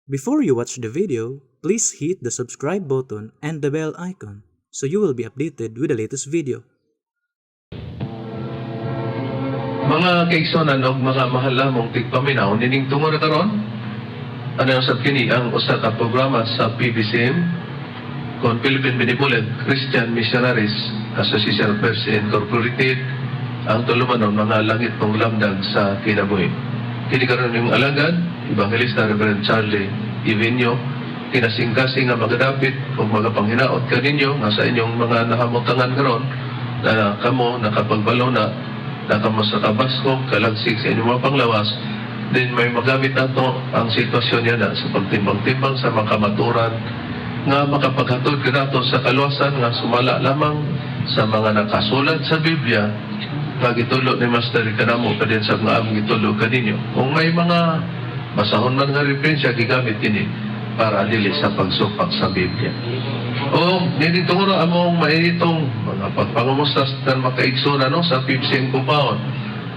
Before you watch the video, please hit the subscribe button and the bell icon so you will be updated with the latest video. Mga kaigsonan o mga mahal lamang tigpaminaw, nining tungod na karon, ano yung kini ang usa ka programa sa PBCM, kon Philippine Benevolent Christian Missionaries Association Affairs Incorporated, ang tulumanon mga langit ng lamdag sa kinabuhi. Kini karon yung alagad, Evangelista Reverend Charlie Ivenio, kinasing-kasing nga magadapit o mga panghinaot kaninyo nga sa inyong mga nahamutangan karon na kamo nakapagbalo na nakamo sa kabaskog, kalagsig sa inyong mga panglawas, din may magamit nato ang sitwasyon niya na sa pagtimbang-timbang sa mga kamaturan nga makapaghatod ka nato sa kaluwasan nga sumala lamang sa mga nakasulat sa Biblia nga gitulo ni Master kanamo kadin sa mga aming gitulo kaninyo. Kung may mga basahon man nga referensya, gigamit kini para dili sa pagsupak sa Biblia. O nindito ko na among mainitong mga pagpangumustas ng makaigsuna no, sa 15 compound,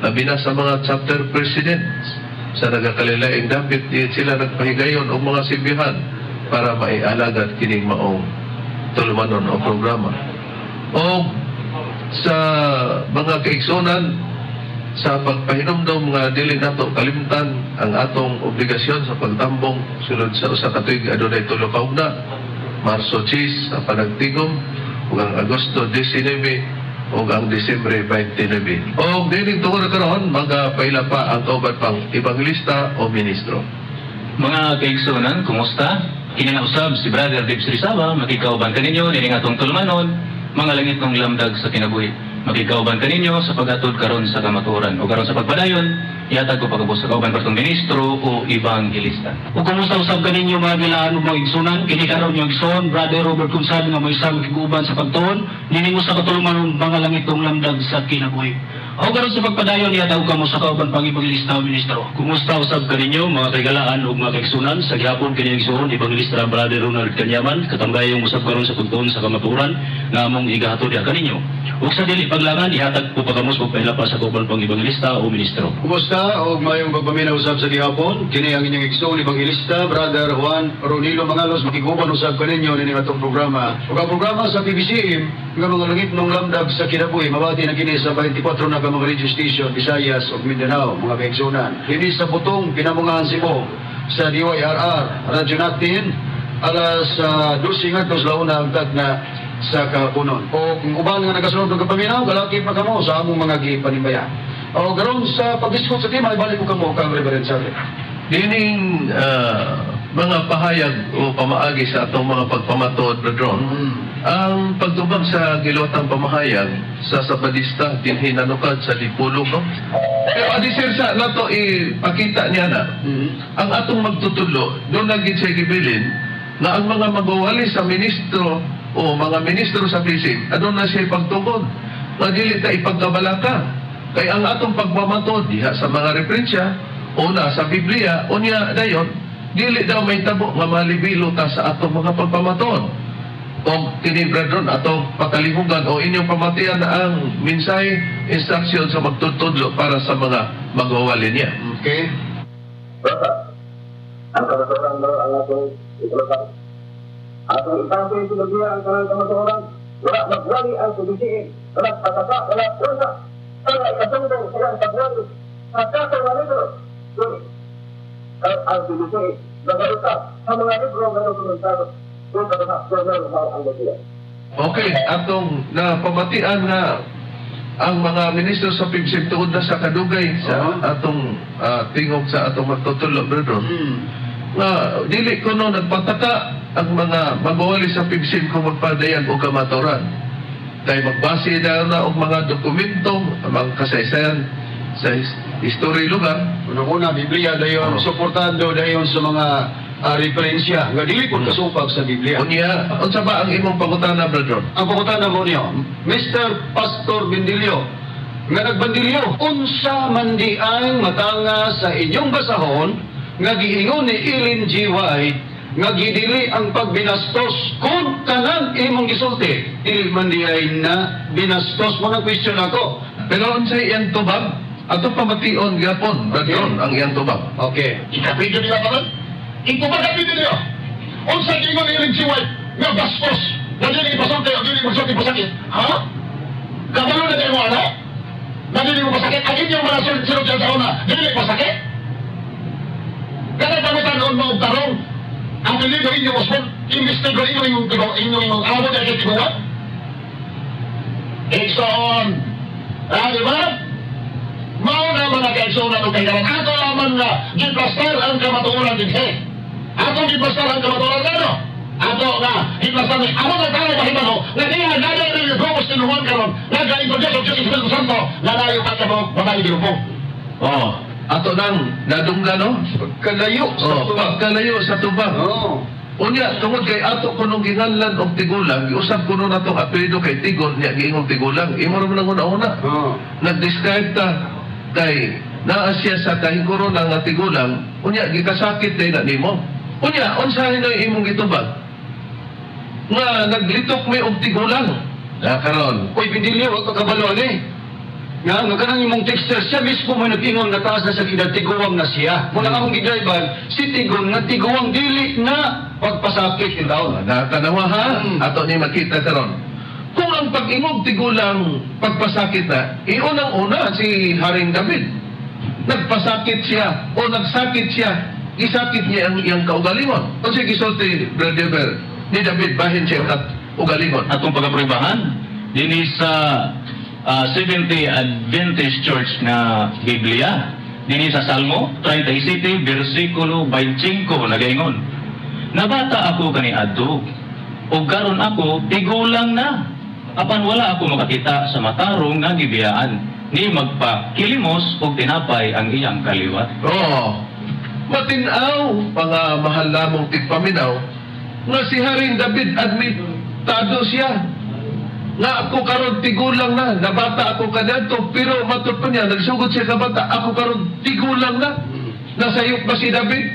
labi na sa mga chapter presidents sa nagakalilaing dapit sila nagpahigayon o mga simbihan para maialagad kining maong tulumanon o programa. O sa mga kaigsunan sa pagpahinomdom nga dili nato kalimtan ang atong obligasyon sa pagtambong sulod sa usa ka tuig adunay tulo ka ugna, Marso 10 sa panagtigom ug ang Agosto 19 ug ang Disyembre 29. O dining tungod karon magapaila pa ang kauban pang ebangelista o ministro. Mga kaigsunan, kumusta? Kinanausab si Brother Dave Srisawa, makikauban kaninyo nining atong tulumanon, mga langit ng lamdag sa kinabuhi. Makikauban kaninyo sa pag-atod karon sa kamaturan o karon sa pagpadayon, ihatag ko pagabos sa kauban partong ministro o evangelista. O kumusta usab kaninyo mga gilaan ug mga igsunan, kini karon yung igsoon Brother Robert Gonzalo nga may isang kiguban sa pagtuon, nining usa ka tulumanon mga langit ng lamdag sa kinabuhi. O karon sa pagpadayon ihatag kamo sa kauban pang evangelista o ministro. Kumusta usab kaninyo mga kaigalaan ug mga kaigsunan, sa gihapon kini igsoon evangelista Brother Ronald Kanyaman, katambayong usab karon sa pagtuon sa kamaturan nga among igahatod kaninyo. Ug sa dili paglangan ihatag ko pagamos ug pailapa sa kauban pang evangelista o ministro. Kumusta o mayong pagpaminaw usab sa gihapon? Kini ang inyong igsoon evangelista Brother Juan Ronilo Mangalos, makiguban usab kaninyo nining atong programa. Ug ang programa sa PBCM nga mga langit ng lamdag sa kinabuhi mabati na kini sa 24 na ka mga radio station Visayas ug Mindanao mga kaigsunan. Kini sa butong pinamungahan Cebu sa DYRR Radyo Natin alas 12 ngadto sa launa hangtod na sa kapunon. O kung uban nga nagasunod ng kapaminaw, galakip na kamo sa among mga gipanimbayan. O garon sa pag-discuss sa tema, ibalik ko kamo kang Reverend Charlie. Dining mga pahayag o pamaagi sa atong mga pagpamatod, Bradron, ang pagtubag sa gilotang pamahayag sa Sabadista dinhinanukad sa Dipulong, no? Pero adisir sa nato ipakita niya na ang atong magtutulo, doon lagi siya gibilin na ang mga magwawali sa ministro o mga ministro sa PBCM, adun na siya pagtungkod nga dili ta ipagkabalaka kay ang atong pagmamatod diha sa mga referensya una sa Biblia unya dayon dili daw may tabo nga malibilo ta sa atong mga pagpamatod. O tinibradron atong pakalihugan o inyong pamatian na ang minsay instruction sa magtutudlo para sa mga magwawali niya. Okay? Ang kamaturan daw ang atong itlokal. Atong ipangkin sinabihan ang kanang kamaturan, wala nagwali ang PBCM, wala pataka, wala pulsa, wala ikasundong silang pagwali, pagkakawali ito. Ang PBCM, nagaluta sa mga libro ng dokumentado, kung katapos ang Biblia. Okay, atong napamatian nga ang mga ministro sa PBCM tuod na sa kadugay sa atong tingog sa atong magtutulo, brother. Nga dili ko no nagpataka ang mga magwawali sa PBCM kung magpadayan o kamaturan. Kaya magbase na og mga dokumentong mga kasaysayan sa history lugar. Una-una, Biblia dayon, suportado dayon sa mga referensya nga dili po kasupag sa Biblia. Unya, unsa ba ang imong pangutana, brother? Ang pangutana mo niyo, Mr. Pastor Bendilio, nga nagbandilyo, unsa man di ang matanga sa inyong basahon nga giingon ni Ellen G. White nga gidili ang pagbinastos kung tanan imong gisulti. Dili man di ay na binastos mo na question ako. Pero unsay iyang tubag? Ato pamation gyapon, brother, ang iyang tubag. Okay. Ikapito nila pa man? Ito ba kami ninyo? Unsa gingon ni Ring Siway nga bastos na dili pasulti o dili magsulti pasakit? Ha? Kabalo na tayo mo ano? Na dili mo pasakit? Ang inyong mga sunod sa una, dili pasakit? Kaya pamitan noon mo tarong ang pilito inyong uspon, investigo inyong amo na kitiguan? Ikson! Di ba? Mao na mga kaigsunan o kailangan. Ato naman nga, giplastar ang kamatuuran din. Ato giplastar ang kamatuuran nga, no? Ato nga, giplastar ni, ako na tayo mahimano, nga di nga nagay na yung grupos tinuhan karon, nagay-introduce o Diyos Espiritu Santo, na nayo pa mo, babae ginupo. Oh, ato nang nadungga, no? Pagkalayo sa tuwa. Pagkalayo sa tubang. Oo. Unya, tungod kay ato kunong ginganlan og tigulang, iusab kuno natong apelyido kay Tigon, niya giingong tigulang. Imo ra man una-una. Oo. Nag-describe ta kay naa siya sa kahingkuro nga tigulang, unya gikasakit day na nimo. Unya, unsahin na imong gitubag? Nga naglitok may og tigulang. Karon. Uy, Bindilyo, huwag kakabalo eh. Nga kanang imong texter, siya mismo may nag-ingon na taas na sa kida, tiguwang na siya. Mula akong gidriban, si Tigon nga tiguwang dili na pagpasakit yung taon. Nakatanawa ha? Ato ni makita karon. Kung ang pag-ingog tigulang pagpasakit na, iunang-una si Haring David. Nagpasakit siya o nagsakit siya, isakit niya ang iyang kaugalingon. O sige, gisulti, Brother ni David, bahin siya at ugalingon. Atong pagkapribahan, din sa Seventh-day Adventist Church na Biblia, din sa Salmo 37, versikulo 25, nagaingon, nabata ako kani adto, o garon ako, tigulang na. Apan wala ako makakita sa matarong nga gibiyaan, ni magpakilimos o tinapay ang iyang kaliwat. Oo. Matinaw, mga mahal namong tigpaminaw, nga si Haring David admitado siya. Nga ako karon tigulang na, nabata ako kadto, pero matud pa niya, nagsugod siya sa bata, ako karon tigulang na. Nasayop ba si David?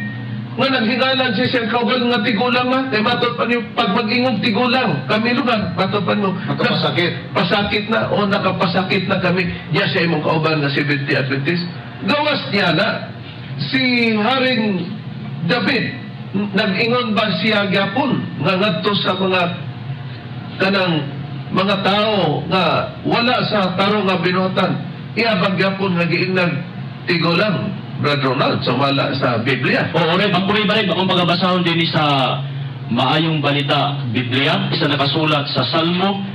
Nga naghingalan siya siyang kaugal nga tigulang na, kaya matud pa niyo, pag mag-ingong tigulang, kami lugar, matud pa niyo, Nakapasakit. pasakit na, o nakapasakit na kami, niya sa imong kauban nga 70 Adventist. Gawas niya na, si Haring David, nag-ingon ba siya gyapon, nga ngadto sa mga kanang mga tao nga wala sa taro nga binuhatan, iabag gyapon nga giingnan tigulang, Brother Ronald, sa wala sa Biblia. Oo, rin, ang puri-barig, akong pagabasahon din sa Maayong Balita, Biblia, isa nakasulat sa Salmo,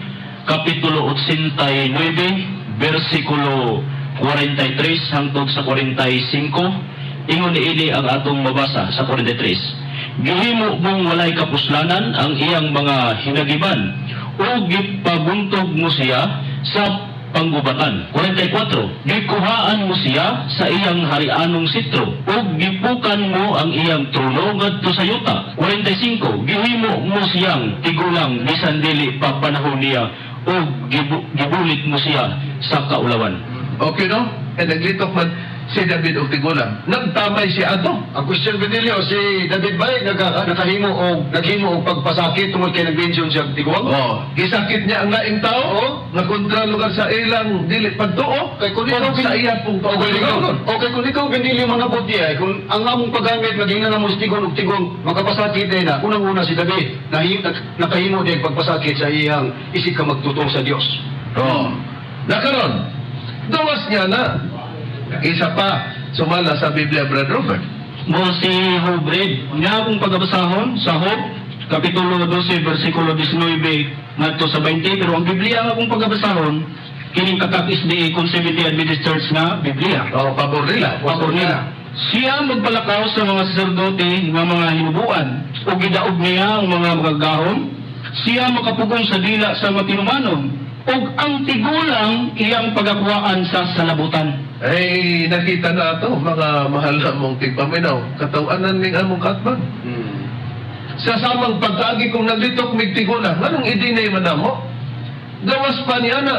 Kapitulo 89, versikulo 43 hangtod sa 45, ingon ni Ili ang atong mabasa sa 43. Gihimo mong walay kapuslanan ang iyang mga hinagiban, o gipabuntog mo siya sa panggubatan. 44. Gikuhaan mo siya sa iyang harianong sitro, o gipukan mo ang iyang trono ngadto sa yuta. 45. Gihimo mo siyang tigulang bisan dili pa panahon niya, o gibulit mo siya sa kaulawan. Okay, no? E naglitok man si David og tigulang. Nagtamay siya ato. Ang question, Bindilyo, si David Bay, naghimo og pagpasakit tungkol kay nag-mention siya tiguwang? Oh, gisakit niya ang laing tao, Oo. nga kontra lugar sa ilang dili pagtuo, Kay kung ikaw sa iya pong kaugalingon. Okay, kung ikaw Bindilyo mga buti ay, kung ang among paggamit maging na mo tigon og tigong makapasakit din na, unang-una si David, nakahimo din pagpasakit sa iyang isip ka magtutong sa Dios. Oh. Nakaron, dawas niya na. Isa pa, sumala sa Biblia, Brother Robert. Mo si Hobred, nga akong pagabasahon sa Hob, Kapitulo 12, versikulo 19, ngadto sa 20, pero ang Biblia nga akong pagabasahon, kining kakakis ni Seventh-day Adventist Church na Biblia. Oh, pabor nila. Pabor nila. Siya magpalakaw sa mga saserdote nga mga hinubuan, o gidaog niya ang mga magagahon, siya makapugong sa dila sa matinumanon, o ang tigulang iyang pagakuhaan sa salabutan. Ay, nakita na ito, mga mahal na mong tigpaminaw. Katawanan ning among katman. Sa samang pagkaagi kong naglitok mig tigulang, anong idinay man mo? Gawas pa niya na.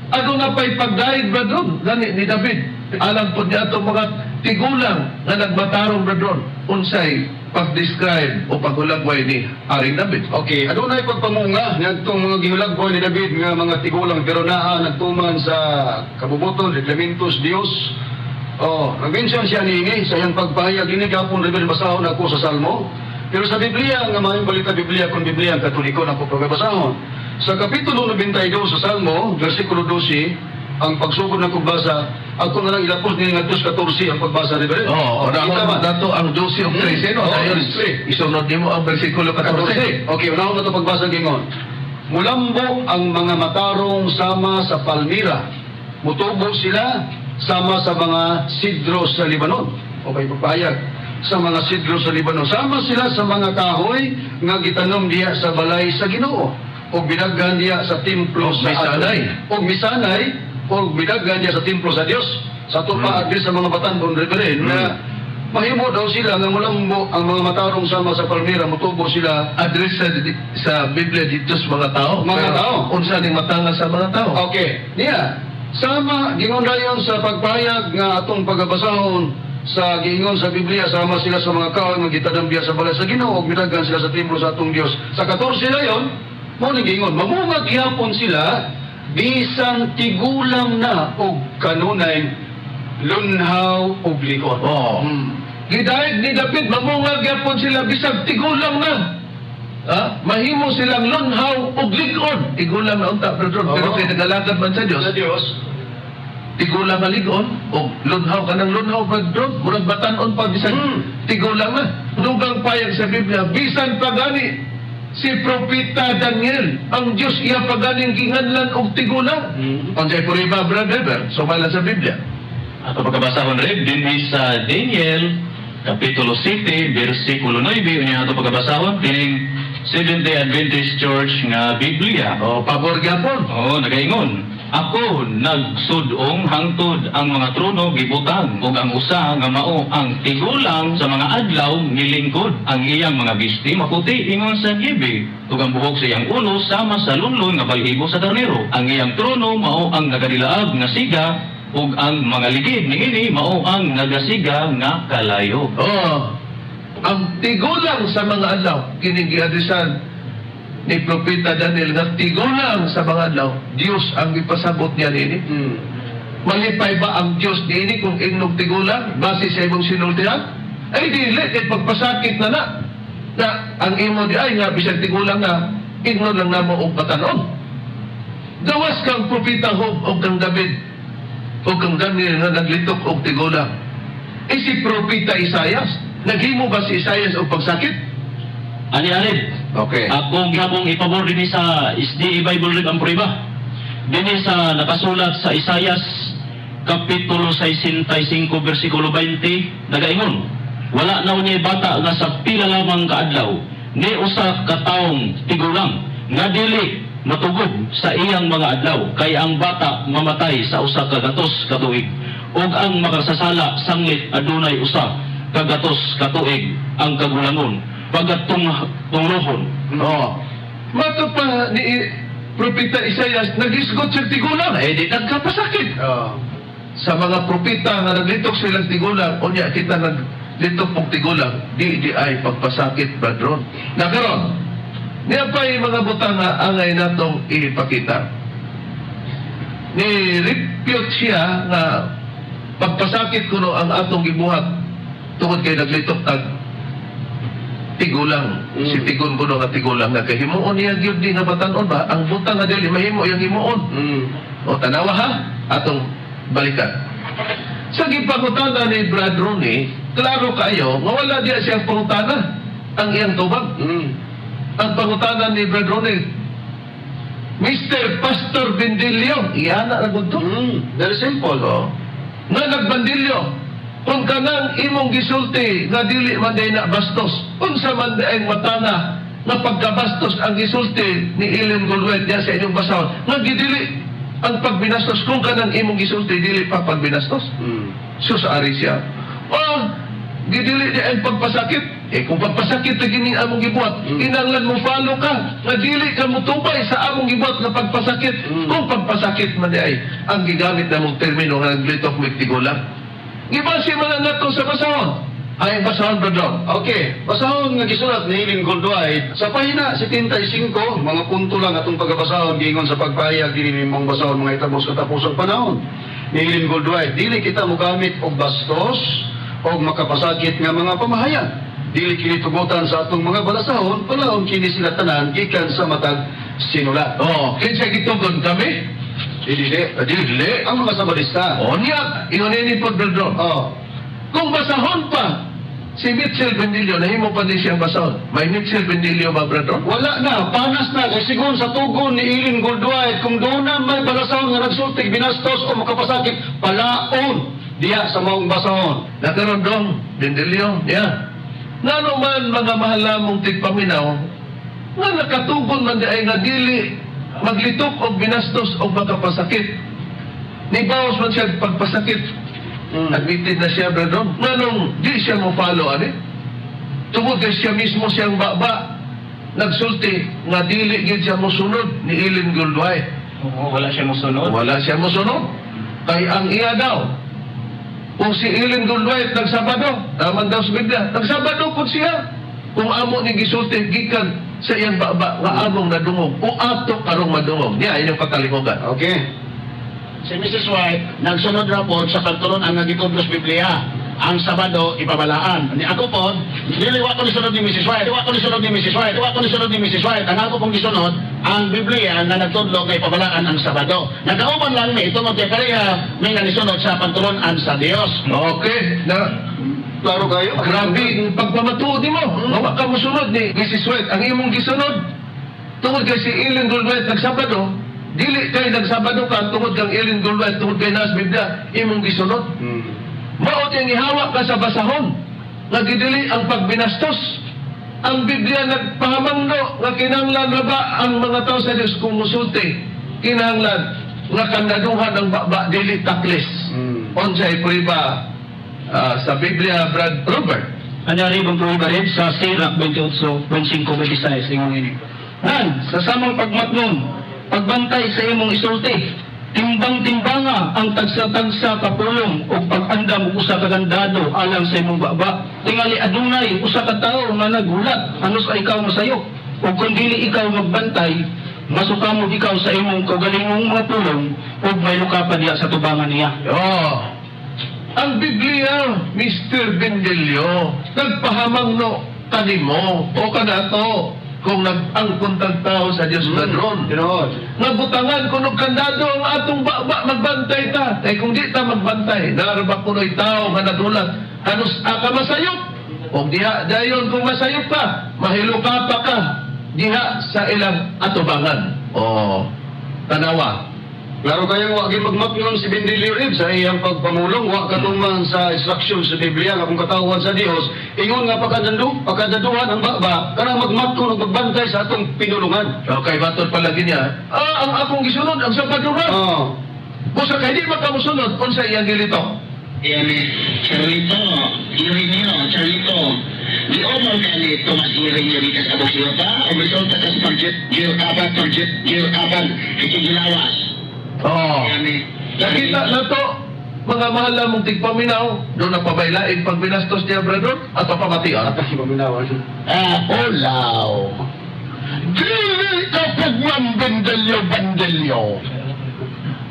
Ano na pa'y pagdahig, Bradron? Gani ni David. Alam po niya itong mga tigulang na nagbatarong, Bradron. Unsay pag-describe o paghulagway ni Haring David. Okay, ano na ipagpamunga nagtong mga gihulagbo ni David nga mga tigulang pero naa nagtuman sa kabubuton, reglamentos Dios nag-mention siya niini sa iyang pagpahayag ini gapon rin basahon ako sa Salmo. Pero sa Biblia, nga mga balita Biblia kung Biblia ang Katoliko na po pagbabasahon. Sa Kapitulo 92 sa Salmo, versikulo 12, ang pagsugod ng pagbasa, ako na lang ilapos nila nga 2:14 ang pagbasa ni Beren. Dato ang 12 of 13, no? Dayon, isunod mo ang versikulo 14. Okay, unahon na ito pagbasa gingon. Mulambo ang mga matarong sama sa palmira. Mutubo sila sama sa mga sidro sa Libanon. Okay, papayag. Sa mga sidro sa Libanon. Sama sila sa mga kahoy nga gitanom diya sa balay sa Ginoo. O binaggan diya sa templo sa misanay. O misanay. O binaggan diya sa templo sa Dios. Sa tupa at sa mga batan-on rebelen na mahimo daw sila nga mulambo ang mga matarong sama sa palmira. Mutubo sila. Address sa Biblia dito sa mga tao. Mga tao. Unsa ning matanga sa mga tao? Okay. Niya. Sama, gingon dayon sa pagpayag nga atong pagabasahon sa gingon sa Biblia, sama sila sa mga kahoy nga gitadambiya sa balay sa Ginoo, ug minagan sila sa templo sa atong Dios. Sa 14 dayon, mo ni gingon, mamungag gyapon sila bisan tigulang na og kanunay lunhaw ug likod. Gidahig ni David, mamungag yapon sila bisag tigulang na. Mahimo silang lunhaw ug likod. Tigulang na unta, pero kay nagalagad man sa Dios. Sa Dios, Tigulang nga ligon, o lunhaw ka ng lunhaw, bro, murag batanon pa, bisan tigulang na. Dugang payag sa Biblia, bisan pagani, si Propeta Daniel, ang Diyos iya paganing ginganlan og tigulang. Unsay puriba, brother, sumalan sa Biblia. Ato pagkabasahon rin din sa Daniel Kapitulo 7, versikulo 9, unya ato pagkabasahon kining Seventh-day Adventist Church nga Biblia. Pabor gyapon. Nagaingon. Ako nagsudong hangtod ang mga trono gibutang ug ang usa nga mao ang tigulang sa mga adlaw nilingkod. Ang iyang mga bisti maputi ingon sa gibi ug ang buhok sa iyang ulo sama sa lunlon nga balhibo sa karnero. Ang iyang trono mao ang nagadilaag nga siga ug ang mga ligid niini mao ang nagasiga nga kalayo. Ang tigulang sa mga adlaw kining giadresan ni Propeta Daniel nga tigulang sa mga adlaw, Dios ang ipasabot niya nini. Malipay ba ang Dios nini kung ingnog tigulang base sa imong sinultihan? Ay dili kay pagpasakit na ang imo di ay nga bisag tigulang na ingnog lang namo og batanon. Gawas kang propeta Job og kang David o kang Daniel nga naglitok og tigulang. Si propeta Isaias, naghimo ba si Isaias og pagsakit? Ani-anid. Okay. Akong gihapong ipabor din sa SDA Bible Read ang Puriba. Dini sa nakasulat sa Isaias Kapitulo 65, versikulo 20, nagaingon, wala na unyay bata nga sa pila lamang kaadlaw, ni usa ka taong tigulang, nga dili matugog sa iyang mga adlaw, kay ang bata mamatay sa usa ka gatos katuig, ug ang makasasala sanglit adunay usa ka gatos katuig ang kagulangon, pagtunglohon. Mato pa ni Propeta Isaias, nagisgot sa tigulang, di nagkapasakit. Sa mga propeta nga naglitok silang tigulang, unya kita naglitok pong tigulang, di ay pagpasakit, bradron. Nakaroon, niya pa yung mga butang nga angay natong ipakita. Ni-repute siya nga pagpasakit kuno ang atong gibuhat tungod kay naglitok tag tigulang. Si tigon kuno nga tigulang nga kay himuon niya gyud di nga batan-on ba ang butang nga dili mahimo yang himuon. O tanawa ha atong balikan. Sa gipangutana ni Brad Rooney, klaro kayo nga wala diya siyang pangutana ang iyang tubag. Ang pangutana ni Brad Rooney, Mr. Pastor Bendilio, iyan na nagudto. very simple. Nga nagbandilyo, kung kanang imong gisulti nga dili man day na bastos, unsa man day ang matana nga pagkabastos ang gisulti ni Ellen Goldwyn diya sa inyong basahon, nga gidili ang pagbinastos kung kanang imong gisulti dili pa pagbinastos. So sa ari siya, gidili di ang pagpasakit. Kung pagpasakit na gining among gibuhat, kinanglan mo follow ka, nga dili ka mo tupay sa among gibuhat nga pagpasakit. Kung pagpasakit man di ay, ang gigamit na mong termino nga naglitok migtigulang. Gibasi man na nato sa basahon. Ay, basahon, brother. Okay, basahon nga gisulat ni Helen Goldwyn sa pahina 75, mga punto lang atong pagabasahon gingon sa pagpahayag dinhi mong basahon mga itabos katapusang panahon. ni Ilin Goldway. Dili kita mogamit og bastos og makapasakit nga mga pamahayan. Dili kini tugutan sa atong mga balasahon, palahon kini sila tanan gikan sa matag sinulat. Oh, kinsa gitugon kami? Dili. Dili. Ang mga sabalista. O niya, ingon ni po Bradron. Oh. Kung basahon pa, si Mitchell Benilio, nahimo pa din siyang basahon. May Mitchell Benilio ba, Bradron? Wala na, panas na. Kay sigon sa tugon ni Ilin Goldway, kung doon na may balasahon nga nagsultig, binastos o makapasakit, palaon diya sa maong basahon. Nakaroon dong, Benilio, niya. Nga man mga mahalamong tigpaminaw, nga nakatugon man di ay nga dili, maglitok o binastos o makapasakit. Nibawas man siya pagpasakit. Admitted na siya, Bradron. Nga nung di siya mo follow, tungod kay siya mismo siyang baba, nagsulti, nga dili gid siya mo sunod ni Ilin Goldway. Oo, wala siya musunod. Wala siya mo sunod. Kay ang iya daw, kung si Ilin Goldway nagsabado, naman daw sa Biblia, nagsabado po siya. Kung amo ni gisulti, gikan sa iyang baba, nga among nadungog, o ato karong madungog. Niya, inyong katalingogan. Okay. Si Mrs. White, nagsunod ra po sa pagturon ang nagitudlo sa Biblia. Ang Sabado, ipabalaan. Ni ako po, diliwa ko ni sunod ni Mrs. White, diwa ko ni sunod ni Mrs. White, diwa ko ni sunod ni Mrs. White. Ang ako pong gisunod, ang Biblia na nagtudlo kay ipabalaan ang Sabado. Nagkauban lang ni, ito mo pareha, may nanisunod sa pagturonan sa Dios. Okay, na Klaro kayo? grabe ang pagpamatuod mo. Mawa ka mo sunod ni Mrs. White. Ang imong gisunod, tungod kay si Ilin Goldway nagsabado, dili kay nagsabado ka, tungod kang Ilin Goldway, tungod kay nas Biblia, imong gisunod. Maot yung ihawak ka sa basahon, nagidili ang pagbinastos. Ang Biblia nagpahamangno nga kinahanglan na ba ang mga tao sa Diyos kung musulti, kinahanglan nga kandaduhan ng baba dili taklis. Unsay prueba sa Biblia, Brad Robert? Anyari bang prohibarin sa Sirach 28, 25, 26, ingong ini. Nan, sa samang pagmatnon, pagbantay sa imong isulti, timbang-timbanga ang tagsa-tagsa kapulong o pag-andam usa ka gandado alang sa imong baba. Tingali adunay usa ka tawo nga nagulat, ano sa ikaw masayo. O kung dili ikaw magbantay, masukamog ikaw sa imong kaugalingong mga pulong o may luka pa diya sa tubangan niya. Oh, ang Biblia, Mr. Bendelio, nagpahamangno kanimo o kanato kung nag-angkon tag tao sa Diyos Bradron. Tinood. Nabutangan kung kandado ang atong baba, magbantay ta. Kaya kung di ta magbantay, naraba kuno'y tao nga nadulat, halos ka masayop. Kung diha, dayon kung masayop ka, mahilukapa ka, diha sa ilang atubangan. O, tanawa. Klaro kayang wa gyud magmatnon si Bendelio Rib sa iyang pagpamulong, wa katuman sa instruction sa Biblia nga kung katawan sa Dios, ingon nga pagkadaduhan ang baba, kana magmatnon ug magbantay sa atong pinulungan. Okay, batod palagi niya, ang akong gisunod, ang Sabado ra. Oh. Busa kay di makamusunod, unsa iyang gilito? Charlito, iring niyo, Charlito. Di omol ka ni Tomas iring niyo dito sa Bosyo pa, o resulta ka sa pag-gil kaban, kikigilawas. Oh. Nakita na to, mga mahal mong tigpaminaw, doon na pabaylain pag binastos niya, Bradron, at papamatian. Olaw. Dili ka pagman Bendelio.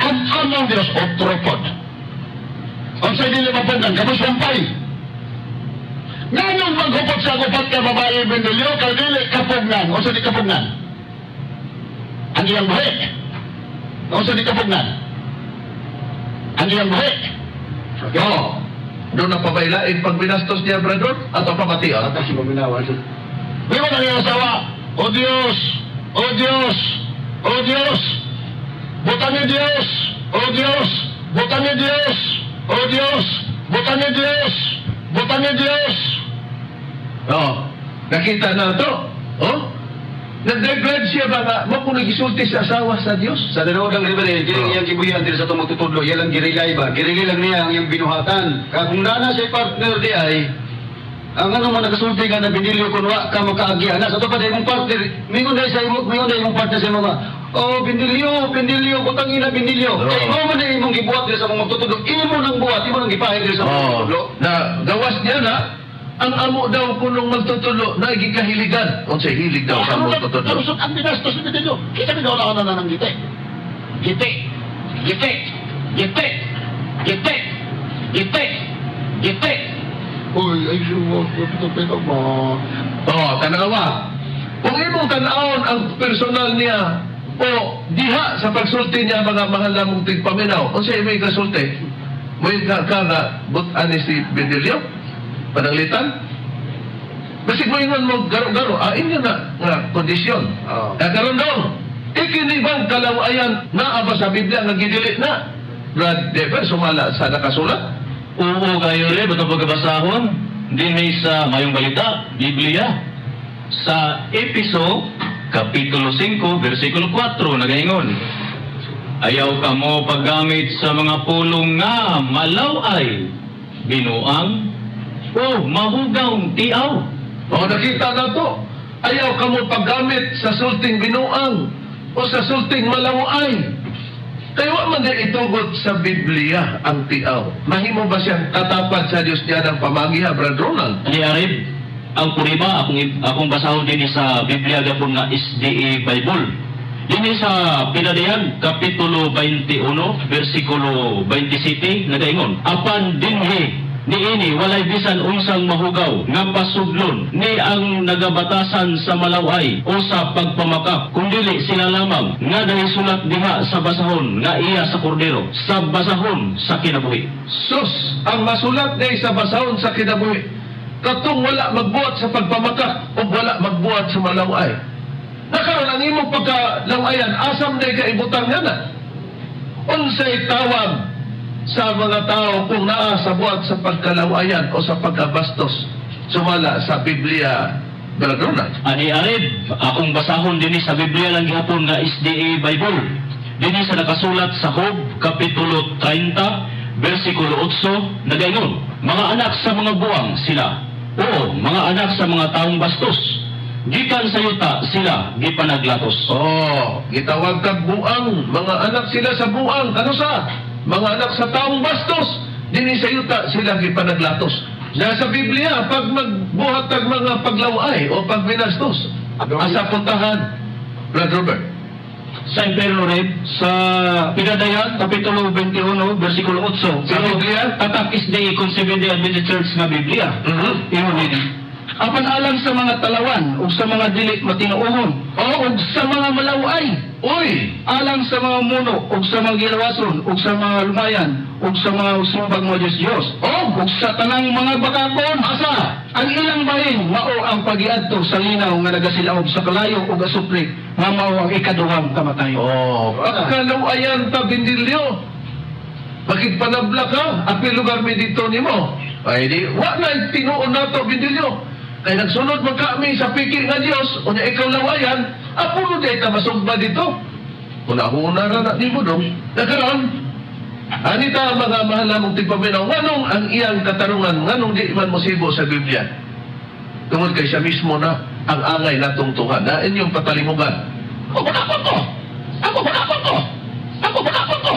Ang amang Diyos o tropod. Ang sa dili mapundan, kamusampay. Nanong maghupot sa gupat ka babae Bendelio, kadili kapugnan. O sa di kapugnan? Ang iyang buhik. O sa di kapugnan? Ang iyang buhik. Oo. Doon na pabaylain pag binastos niya, Bradron, at papamatian. Di ba kanyang asawa? O Diyos! O Diyos! O Diyos! Butan ni Diyos! O Diyos! Butan ni Diyos! O Diyos! Butan ni Diyos! Butan ni Diyos! Oo. Nakita na to. Oh? Nag-degrade siya ba nga, mapunagisulti sa asawa sa Diyos? Sa tinuod ang Rebelde, kini iyang gibuyan diri sa itong magtutudlo, iyalang girilay ba? Girilay lang niya ang iyang binuhatan. Kung nana siya partner di ay, ang ano mo nagasulti ka na binilyo kung wa ka makaagyan. Sa ito pa din mong partner, mingon na imong partner sa mga, oh, binilyo, butang ina binilyo. Oo. Kaya mo man na imong gibuhat diri sa mga magtutudlo, imo nang buhat, imo nang gipahid diri sa mga magtutudlo. Na gawas niya na, ang amo daw punong magtutulo na gikahiligan. Unsay hilig daw sa magtutulo. Kalusot ang binastos ni Bendelio. Kita mi daw na ng gite. Gite. Gitik! Gitik! Gitik! Uy, ay sumo, pero mo. Oh, tanawa. Kung imong tanawon ang personal niya o diha sa pagsulti niya mga mahal namong tigpaminaw, o siya may kasulti, may ka but-ani si Bendelio, pananglitan, basig mo ingon mo garo-garo, inyo nga kondisyon. Karon daw, ikinibang kalawayan na aba sa Biblia nga gidili na. Brad Dever, sumala sa nakasulat. Oo kayo rin, ba't ang pagkabasahon? Hindi may sa mayong balita, Biblia. Sa Episo, Kapitulo 5, versikulo 4, nagaingon, ayaw ka mo paggamit sa mga pulong nga malaway, binuang, o mahugawng tiaw. O nakita na to, ayaw ka mo paggamit sa sulting binuang o sa sulting malaway. Kaya man na itugot sa Biblia ang tiaw. Mahimo ba siyang tatapad sa Diyos niya ng pamagiha, Brad Ronald? Ani Arib, ang puriba akong basahon din sa Biblia gapon nga SDA Bible. Dini sa Pinadayan Kapitulo 21 versikulo 27 nagaingon, apan dinhi niini walay bisan unsang mahugaw nga pasudlon ni ang nagabatasan sa malaway o sa pagpamakap, kundili sila lamang nga nahisulat diha sa basahon nga iya sa kordero, sa basahon sa kinabuhi. Sus, ang masulat na sa basahon sa kinabuhi, katong wala magbuhat sa pagpamakak o wala magbuhat sa malaway. Nakaroon ang imong pagkalawayan, asam na kaibutang nga na. Unsay tawag sa mga tao kung naa sa buhat sa pagkalawayan o sa pagkabastos sumala sa Biblia, Brad Ronald? Ani Arib, akong basahon din sa Biblia lang gihapon nga SDA Bible. Dini sa nakasulat sa Job Kapitulo 30 versikulo 8 nagaingon, mga anak sa mga buwang sila, oo, mga anak sa mga taong bastos, gikan sa yuta sila gipanaglatos. Oh, gitawag kag buang, mga anak sila sa buang, ano sa? Mga anak sa taong bastos, dini sa yuta sila gipanaglatos. Nasa Biblia, pag magbuhat ng mga paglaway o pagbinastos, asa puntahan, Brad Robert? Sa Imperno Red, sa Pinadayan Kapitulo 21 versikulo 8. Sa Biblia? Tatak SDA kung Seventh-day Adventist Church nga Biblia. Iyon din. Apan alang sa mga talawan o sa mga dili matinuohon o sa mga malaway, Uy! alang sa mga muno o sa mga gilawason o sa mga lumayan o sa mga usubag mga Diyos o sa tanang mga bakakon, asa ang ilang bahin mao ang pagiadto sa linaw nga nagasilaob sa kalayo o gasupli nga mao ang ikaduhang kamatayon. Oh, pagkalawayan ta Bindilyo. Bakit panabla ka? Apil lugar mi dito nimo. Ay di, wa na tinuon nato Bindilyo. Kaya nagsunod mo kami sa piki nga Diyos, o na ikaw lawayan, apuno di ta masugba dito. Una-una na ni mo dong. Nagkaroon, anita mga mahal namong tigpaminaw, nganong ang iyang katarungan, nganong di man mo sibo sa Biblia? Tungod kay siya mismo na ang angay na tungtuhan na inyong patalimugan. Ako bakapon ko! Ako bakapon ko! Ako bakapon ko!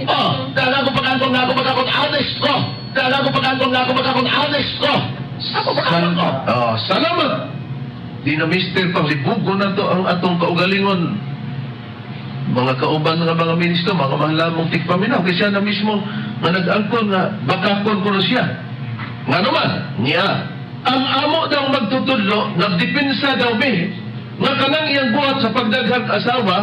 Oh, dahil ako pagkantong na ako magkakong honest ko! Dahil ako pagkantong na ako magkakong honest ko! Ako bakapon ko! Oh, salamat! Di na mister panglibugo na to ang atong kaugalingon. Mga kauban nga mga ministro, mga mahalamong tigpaminaw, kasi siya na mismo nga nag-angkon nga bakakon ko na siya. Nga naman, niya, ang amo daw magtutudlo, nagdepensa daw mi, nga kanang iyang buhat sa pagdaghang asawa,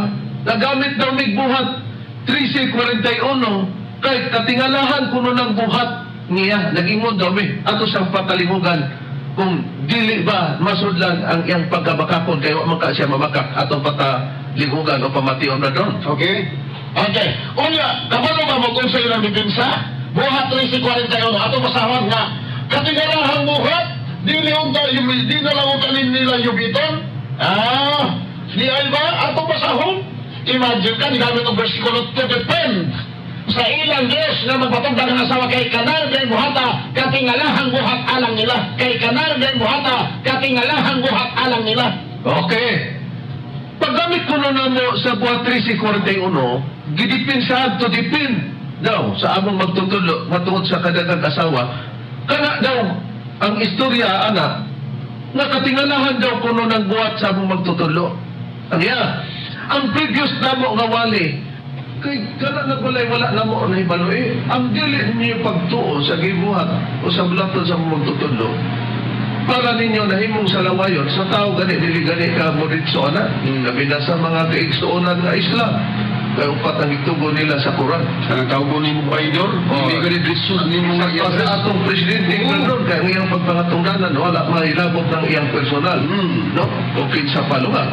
nagamit daw mig buhat 1341, kay katingalahan kuno ng buhat niya, nag-ingon daw mi, ato siyang patalimugan, kung dili ba masudlan ang iyang pagkabakakon, kaya maka siya mamakak atong patalimugan o pamation na doon. Okay? Okay. Unya, kabalo ba mo kung sa'yo ng bibinsa? Buhat 341, ato masahon nga. Katingalahang buhat, di na lang utalin nila yubiton. Di ay ba? Ato masahon? Imagine ka, nigamit ng versikulo to depend sa ilang Diyos na magpatugdag ng asawa kay kanar din buhata, katingalahang buhat alang nila. Kay kanar din buhata, katingalahang buhat alang nila. Okay. Paggamit ko na mo sa buhat 1341, gidipinsahan to dipin daw sa among magtutulo matungod sa kadagang asawa. Kana daw ang istorya, anak, nga katingalahan daw kuno ng buhat sa among magtutulo. Ang previous namo nga wali, Kay kana na balay wala na mo na ibalo ang dili niyo pagtuo sa gibuhat o sa bulaton sa magtutudlo. Para ninyo nahimong salawayon sa tao gani dili gani ka moritso na. Labi na sa mga kaigsuonan nga Islam. Kaya upat ang itugo nila sa Quran. Kanang tawag mo ni mo paidor, hindi ka dritso ni mo nga Sa atong presidente Inglaterra kaya ang iyang pagpangatungdanan wala mahilabot ng iyang personal. No? O kinsa palunga.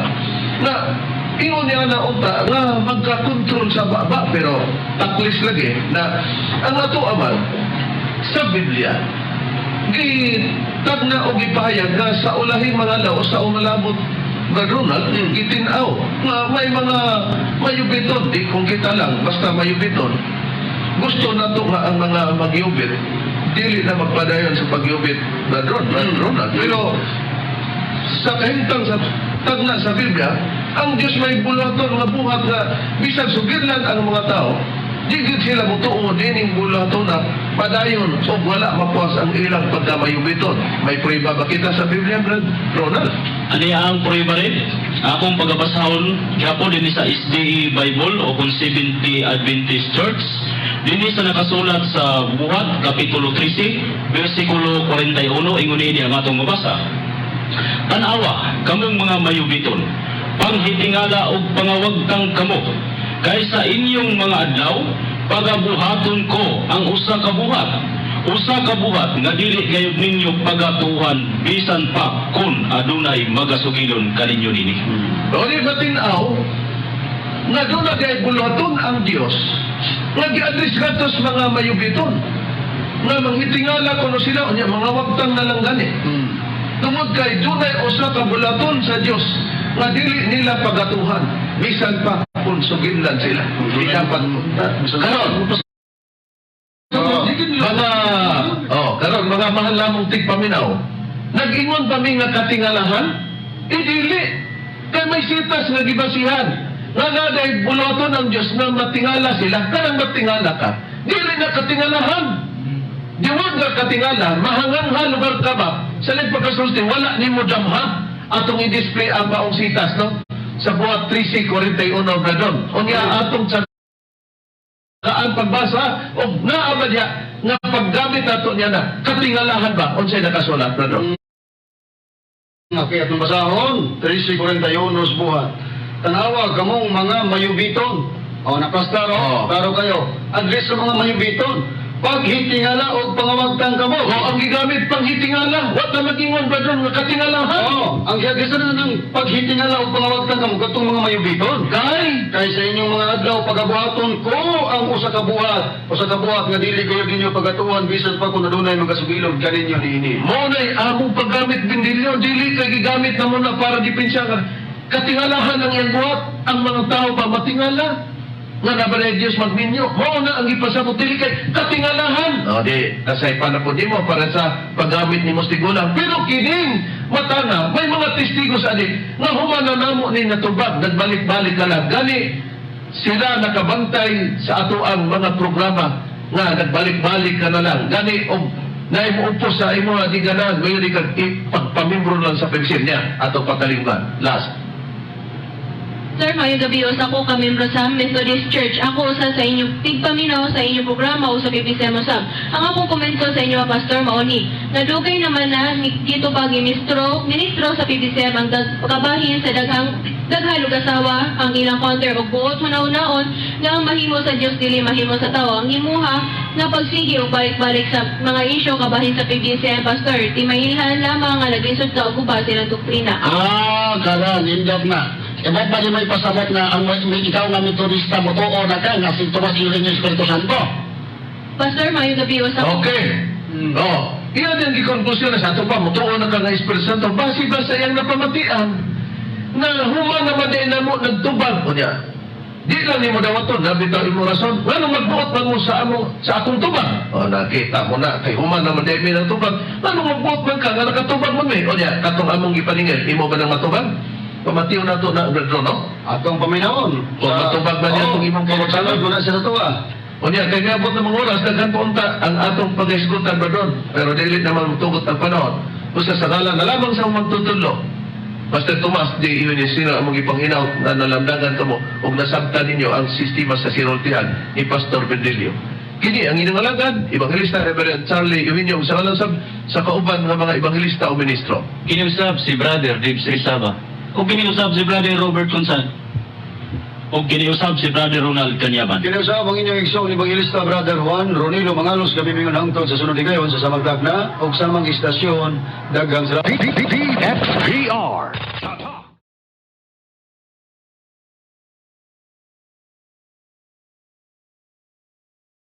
Na ingon niya na unta nga magka-control sa baba pero taklis lagi na ang ato amal sa Biblia gitag na o gipahayag nga sa ulahing mga law sa umalabot Brad Ronald, itinaw nga may mga mayubiton, di kung kita lang, basta mayubiton. Gusto na to nga ang mga magyubit, dili na magpadayon sa pagyubit Brad Ronald. Pero sa kahintang sa tagna sa Biblia, ang Diyos may bulaton nga buhat nga bisag sugidlan ang mga tao, digit sila mutuo dining bulaton na padayon o wala mapuas ang ilang pagkamayubiton. May prueba ba kita sa Biblia, Brad Ronald? Ano ang prueba rin? Akong pagabasahon, gapo din sa SDE Bible o kung 70 Adventist Church. Din sa nakasulat sa Buhat, Kapitulo 13, versikulo 41, ingon niya ang atong mabasa. Tanawa, kamong mga mayubiton, panghitingala o pangawagtang kamo, kaysa inyong mga adlaw, pagabuhaton ko ang usa ka buhat. Usa ka buhat nga dili gayud ninyo pagatuhan bisan pa kun adunay magasugilon kaninyo nini. Ori matinaw nga doon na kay bulaton ang Diyos nga gi-address katos mga mayubiton nga manghitingala kuno sila unya mga wagtang na lang gani. Tungod kay dunay usa ka bulaton sa Diyos nga dili nila pagatuhan bisan pa kun sugillan sila. Di dapat karon karon mga mahal lamong tigpaminaw, nag-ingon pa mi nga katingalahan, dili kay may sitas nga gibasihan nga naday buloton ang Diyos na matingala sila, kanang matingala ka dili na katingalahan. Diwag nga katingala, mahangangha lugar ka ba sa nagpagkasulti, wala ni mo damha atong i-display ang baong sitas, no? Sa Buhat 13:41 Bradon. Unya atong sa ang pagbasa o naabad niya nga paggamit nato niya na katingalahan ba unsay nakasulat Bradon? Okay, atong basahon, 13:41 sa Buhat. Tanawa kamong mga mayubiton. O napastar klaro kayo. Address sa mga mayubiton. Paghitingala o pangawagtang kamo. Ang gigamit panghitingala. Wa ta magingon Bradon nga katingalahan. Ang gisa na ng paghitingala o pangawagtang kamo katong mga mayubiton. Kay sa inyong mga adlaw pagabuhaton ko ang usa ka buhat nga dili kayo ninyo pagatuan bisan pa kung adunay magasugilog kaninyo niini. Mo nay among paggamit bindilyo dili kay gigamit na mo na para dipensya ka. Katingalahan ang iyang buhat. Ang mga tao ba matingala? Nga nabalay Diyos magminyo. Mo na ang ipasabot dili kay katingalahan. O di, nasay pa na po di mo para sa paggamit ni Mostigulang. Pero kining matana, may mga testigo sa adik nga humana namo ni natubag, nagbalik-balik ka lang. Gani, sila nakabantay sa ato ang mga programa nga nagbalik-balik ka na lang. Gani, naimuupos sa imo nga di ganan, may di kag ipagpamimbro lang sa pensil niya ato patalingan. Last. Sir, ngayong gabi usa ko kamembro sa Methodist Church. Ako usa sa inyong tigpaminaw sa inyong programa o sa PBCM Usab. Ang akong komento sa inyo, Pastor Maoni, nadugay naman na dito pag ministro sa PBCM ang kabahin sa daghalog asawa ang ilang counter o buot hunaw-naon nga ang mahimo sa Dios dili mahimo sa tao. Ang imuha nga pagsigi o balik-balik sa mga isyu kabahin sa PBCM Pastor. Di mailihan lamang nga naglisod ka o guba silang doktrina. Karan, indot na. Iba't ba may pasabot na ang ikaw nga metodista mo to o na ka nga si Tomas Iring yung Espiritu Santo? Pastor, ngayong gabi usa ko. Okay. Iyan ang gikonklusyon na sa ato pa, mutuon na ka nga Espiritu Santo, base ba sa iyang napamatian, na human naman din na mo nagtubag o niya. Di lang ni mo dawaton, nabitaw mo rason, nga magbuot man mo sa akong tubag. O nakita mo na, kay human naman din may nagtubag, nga magbuot man ka, nga nakatubag mo may, o niya, katong among ipaningil, imo ba nang matubag? Pamatiw na ito na Bradron, no? Atong paminahon. Kung matubag ba niya itong imong pangutalan? Wala siya sa tuwa. O niya, kaya ngabot ng mga oras, daghan punta ang atong pag-eskutan, Bradron. Pero dili naman tugot ang panahon. Basta sa ngalan na lamang sa magtutulo, Pastor Tomas, di yun yung sino ang ipanginaw na nalamdagan ka mo o nasabtan ninyo ang sistema sa sinultihan ni Pastor Bendelio. Kini ang inyong alagad, Evangelista Reverend Charlie Eugenio sa kalasab sa kauban ng mga Evangelista o Ministro. Kiniusab si Brother Dave Srisaba. O kiniusab si Brother Robert Consad. O kiniusab si Brother Ronald Canyaban. Kinausap ang inyong igsoon Evangelista Brother Juan Ronilo Mangalos gabimingon hangtod sa sunod higayon sa samang dakna o samang istasyon daghang sa DFPR